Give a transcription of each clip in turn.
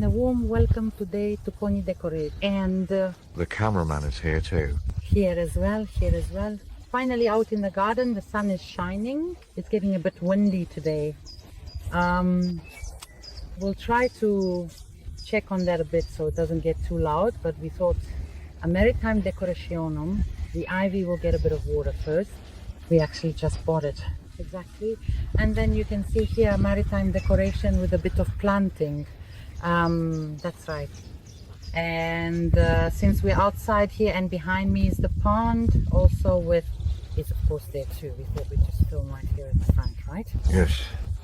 and a warm welcome today to Conny Decorate. And the cameraman is here too. Here as well. Finally out in the garden, the sun is shining. It's getting a bit windy today. We'll try to check on that a bit so it doesn't get too loud, but we thought a Maritime decorationum, the ivy will get a bit of water first. We actually just bought it. Exactly. And then you can see here Maritime decoration with a bit of planting. That's right. And since we're outside here and behind me is the pond, also with, is of course there too. We thought we'd just film right here at the front, right? Yes.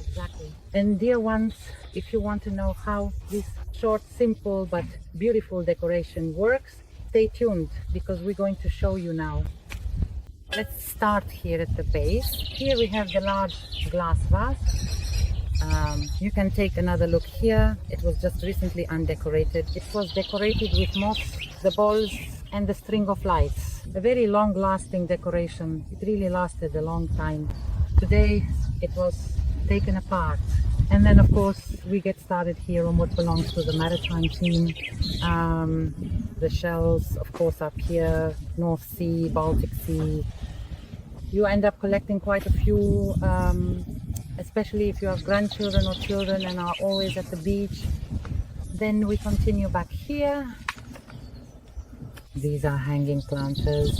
Exactly. And dear ones, if you want to know how this short, simple but beautiful decoration works, stay tuned because we're going to show you now. Let's start here at the base. Here we have the large glass vase. You can take another look here. It was just recently undecorated. It was decorated with moss, the balls and the string of lights. A very long lasting decoration. It really lasted a long time. Today it was taken apart. And then of course we get started here on what belongs to the Maritime team. The shells of course up here, North Sea, Baltic Sea. You end up collecting quite a few, especially if you have grandchildren or children and are always at the beach. Then we continue back here. These are hanging planters.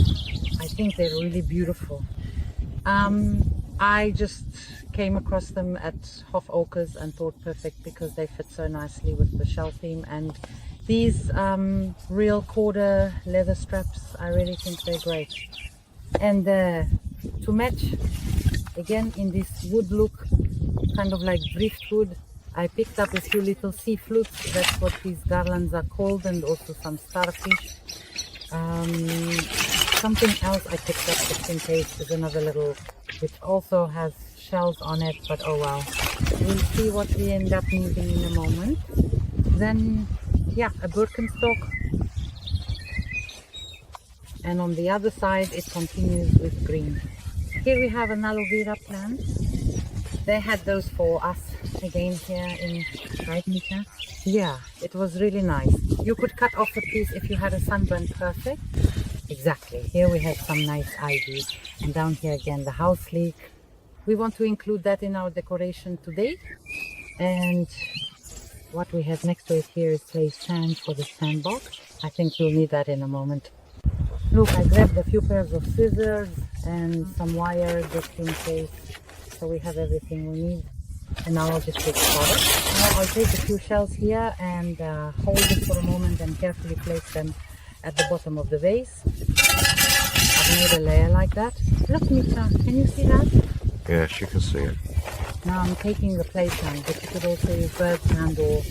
I think they're really beautiful. I just came across them at Hof Oakers and thought perfect because they fit so nicely with the shell theme. And these real quarter leather straps, I really think they're great. And to match, again in this wood look, kind of like driftwood, I picked up a few little sea flutes. That's what these garlands are called, and also some starfish. Something else I picked up just in case is another little, which also has shells on it, but oh wow. We'll see what we end up needing in a moment. Then, yeah, a Birkenstock. And on the other side, it continues with green. Here we have an aloe vera plant. They had those for us again here in, right, Micha? Yeah, it was really nice. You could cut off a piece if you had a sunburn, perfect. Exactly. Here we have some nice ivy. And down here again, the house leek. We want to include that in our decoration today. And what we have next to it here is placed sand for the sandbox. I think we'll need that in a moment. Look, I grabbed a few pairs of scissors and some wire just in case. So we have everything we need. And now I'll just take started. Now I'll take a few shells here and hold it for a moment and carefully place them at the bottom of the vase. I've made a layer like that. Look, Micha, can you see that? Yes, you can see it. Now I'm taking the play sand, but you could also use bird sand or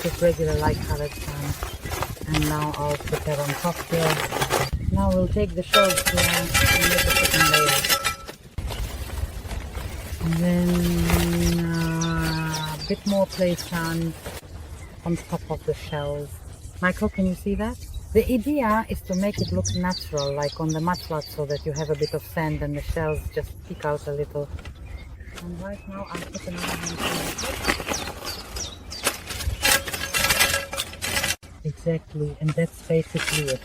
just regular light colored sand. And now I'll put that on top here. Now we'll take the shells here and make a second layer. And then a bit more play sand on top of the shells. Michael, can you see that? The idea is to make it look natural, like on the mudflat, so that you have a bit of sand and the shells just peek out a little. And right now I'll put another hand. Exactly, and that's basically it.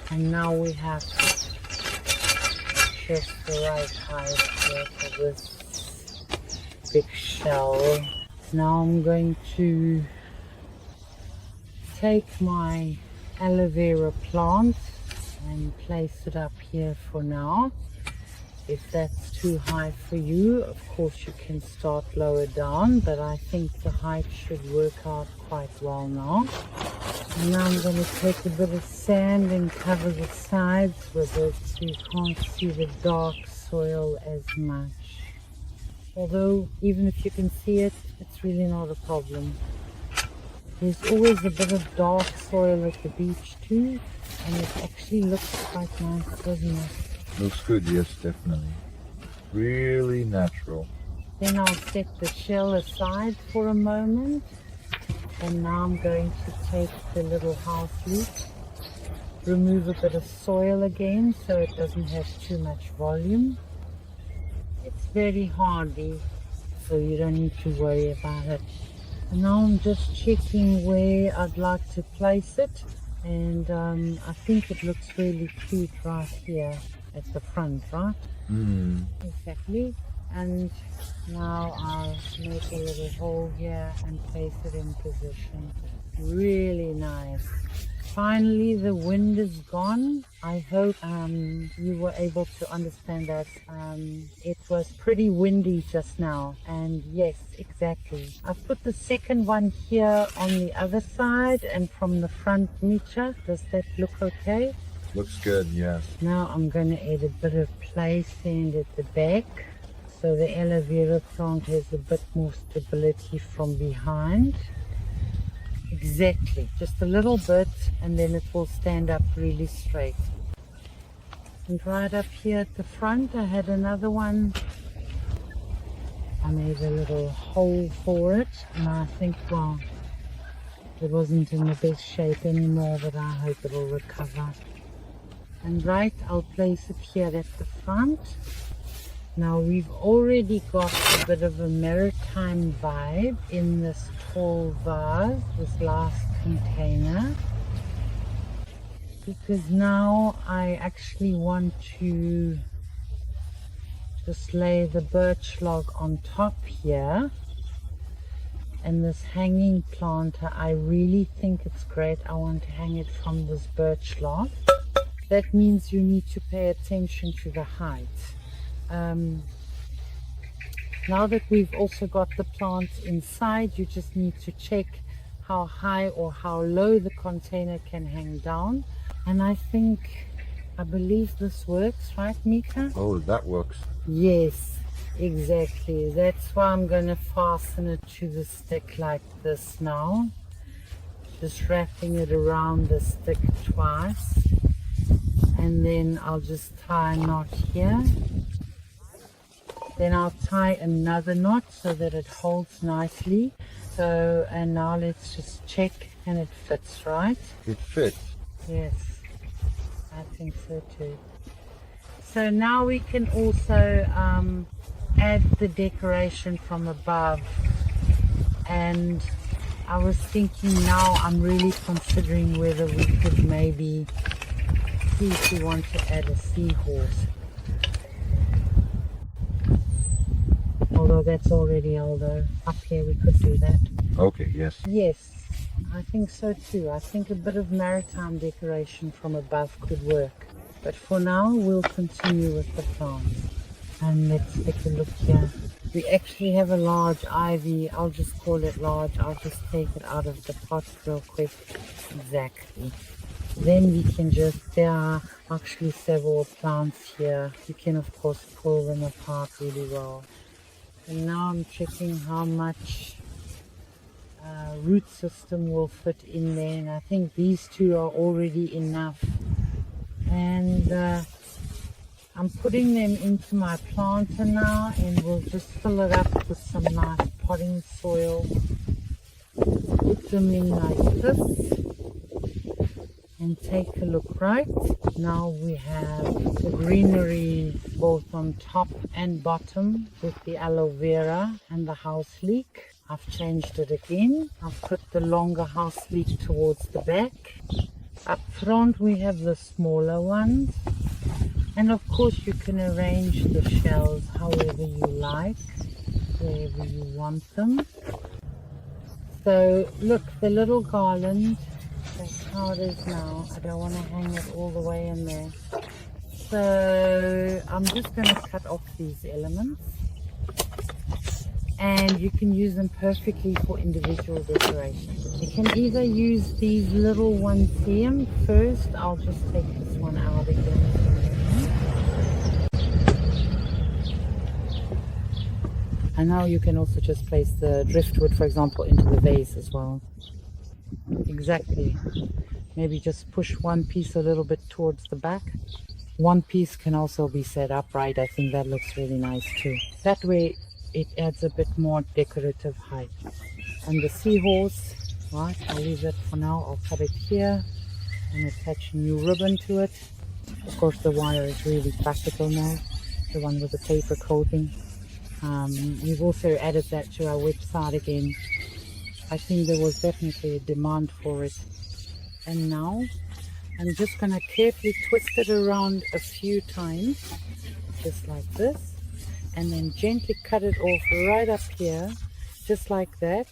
And now we have just the right height here for this big shell. Now I'm going to take my aloe vera plant and place it up here for now. If that's too high for you, of course you can start lower down, but I think the height should work out quite well now. And now I'm going to take a bit of sand and cover the sides with it so you can't see the dark soil as much. Although, even if you can see it, it's really not a problem. There's always a bit of dark soil at the beach too, and it actually looks quite nice, doesn't it? Looks good, yes, definitely. Really natural. Then I'll set the shell aside for a moment. And now I'm going to take the little house leek, remove a bit of soil again so it doesn't have too much volume. It's very hardy, so you don't need to worry about it. Now I'm just checking where I'd like to place it, and I think it looks really cute right here at the front, right? Exactly. And now I'll make a little hole here and place it in position. Really nice. Finally, the wind is gone. I hope you were able to understand that. It was pretty windy just now, and yes, exactly. I've put the second one here on the other side and from the front, Micha. Does that look okay? Looks good, yes. Now I'm going to add a bit of play sand at the back, so the aloe vera plant has a bit more stability from behind. Exactly, just a little bit, and then it will stand up really straight. And right up here at the front, I had another one. I made a little hole for it, and I think, well, it wasn't in the best shape anymore, but I hope it will recover. And right, I'll place it here at the front. Now we've already got a bit of a maritime vibe in this tall vase, this last container, because now I actually want to just lay the birch log on top here, and this hanging planter, I really think it's great. I want to hang it from this birch log. That means you need to pay attention to the height. Now that we've also got the plant inside, you just need to check how high or how low the container can hang down. And I believe this works, right, Micha? Oh, that works. Yes, exactly. That's why I'm going to fasten it to the stick like this now. Just wrapping it around the stick twice. And then I'll just tie a knot here. Then I'll tie another knot so that it holds nicely. So, and now let's just check, and it fits, right? It fits. Yes, I think so too. So now we can also add the decoration from above. And I was thinking, now I'm really considering whether we could maybe see if we want to add a seahorse. Although that's already older. Up here we could do that. Okay, yes. Yes, I think so too. I think a bit of maritime decoration from above could work. But for now, we'll continue with the plants. And let's take a look here. We actually have a large ivy. I'll just call it large. I'll just take it out of the pot real quick. Exactly. Then we can just, there are actually several plants here. You can of course pull them apart really well. And now I'm checking how much root system will fit in there, and I think these two are already enough. And I'm putting them into my planter now, and we'll just fill it up with some nice potting soil. Put them in like this. And take a look. Right now we have the greenery both on top and bottom with the aloe vera and the house leek. I've changed it again. I've put the longer house leek towards the back. Up front we have the smaller ones, and of course you can arrange the shells however you like, wherever you want them. So look, the little garland, that's how it is now. I don't want to hang it all the way in there. So I'm just going to cut off these elements. And you can use them perfectly for individual decoration. You can either use these little ones here. First, I'll just take this one out again. And now you can also just place the driftwood, for example, into the vase as well. Exactly. Maybe just push one piece a little bit towards the back. One piece can also be set upright. I think that looks really nice too. That way it adds a bit more decorative height. And the seahorse, right, I'll leave that for now. I'll cut it here and attach a new ribbon to it. Of course the wire is really practical now, the one with the paper coating. We've also added that to our website again. I think there was definitely a demand for it. And now I'm just gonna carefully twist it around a few times, just like this, and then gently cut it off right up here, just like that.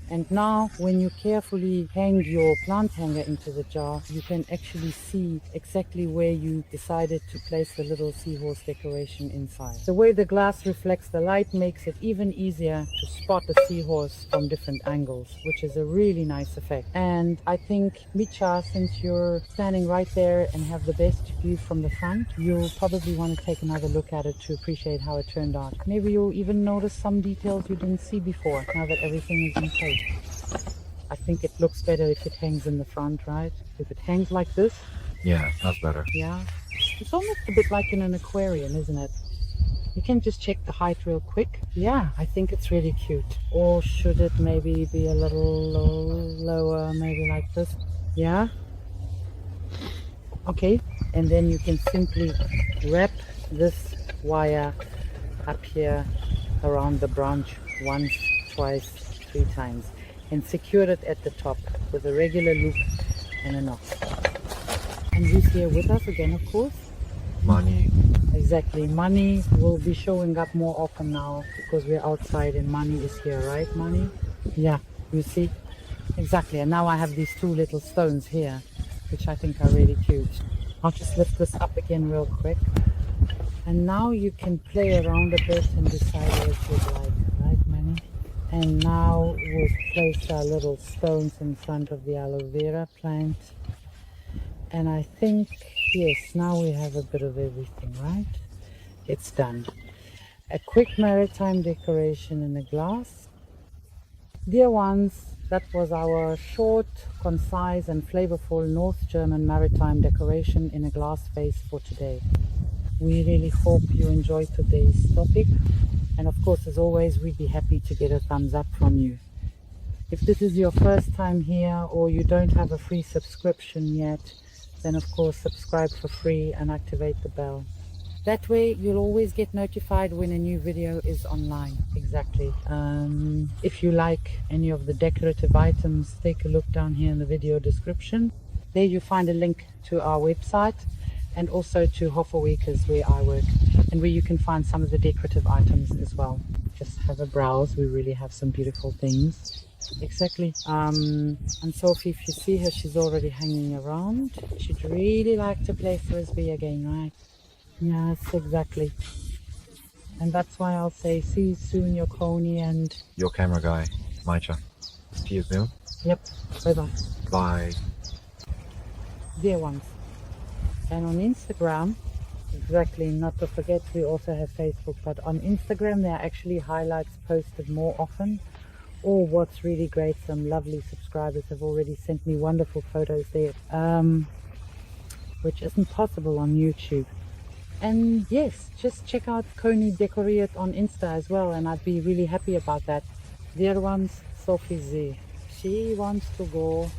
And now when you carefully hang your plant hanger into the jar, you can actually see exactly where you decided to place the little seahorse decoration inside. The way the glass reflects the light makes it even easier to spot the seahorse from different angles, which is a really nice effect. And I think, Micha, since you're standing right there and have the best view from the front, you'll probably want to take another look at it to appreciate how it turned out. Maybe you'll even notice some details you didn't see before, now that everything is in place. I think it looks better if it hangs in the front, right? If it hangs like this. Yeah, that's better. Yeah. It's almost a bit like in an aquarium, isn't it? You can just check the height real quick. Yeah, I think it's really cute. Or should it maybe be a little lower, maybe like this? Yeah. Okay. And then you can simply wrap this wire up here around the branch once, twice, 3 times, and secure it at the top with a regular loop and a knot. And who's here with us again, of course? Money. Exactly. Money will be showing up more often now because we're outside and Money is here, right, Money? Yeah, you see? Exactly. And now I have these 2 little stones here, which I think are really cute. I'll just lift this up again real quick. And now you can play around a bit and decide what you'd like, right, Money? And now we'll place our little stones in front of the aloe vera plant. And I think, yes, now we have a bit of everything, right? It's done. A quick maritime decoration in a glass. Dear ones, that was our short, concise and flavorful North German maritime decoration in a glass vase for today. We really hope you enjoyed today's topic. And of course, as always, we'd be happy to get a thumbs up from you. If this is your first time here or you don't have a free subscription yet, then of course subscribe for free and activate the bell. That way you'll always get notified when a new video is online. Exactly. If you like any of the decorative items, take a look down here in the video description. There you find a link to our website and also to Hofferweekers, where I work, and where you can find some of the decorative items as well. Just have a browse. We really have some beautiful things. Exactly. And Sophie, if you see her, she's already hanging around. She'd really like to play frisbee again, right? Yes, exactly. And that's why I'll say see you soon, your Conny and Your camera guy, Micha. See you soon. Yep. Bye-bye. Bye. Dear ones. And on Instagram, exactly, not to forget, we also have Facebook, but on Instagram there are actually highlights posted more often. Or what's really great, some lovely subscribers have already sent me wonderful photos there, which isn't possible on YouTube. And yes, just check out Conny Decorate on Insta as well, and I'd be really happy about that. Dear ones, Sophie Z. She wants to go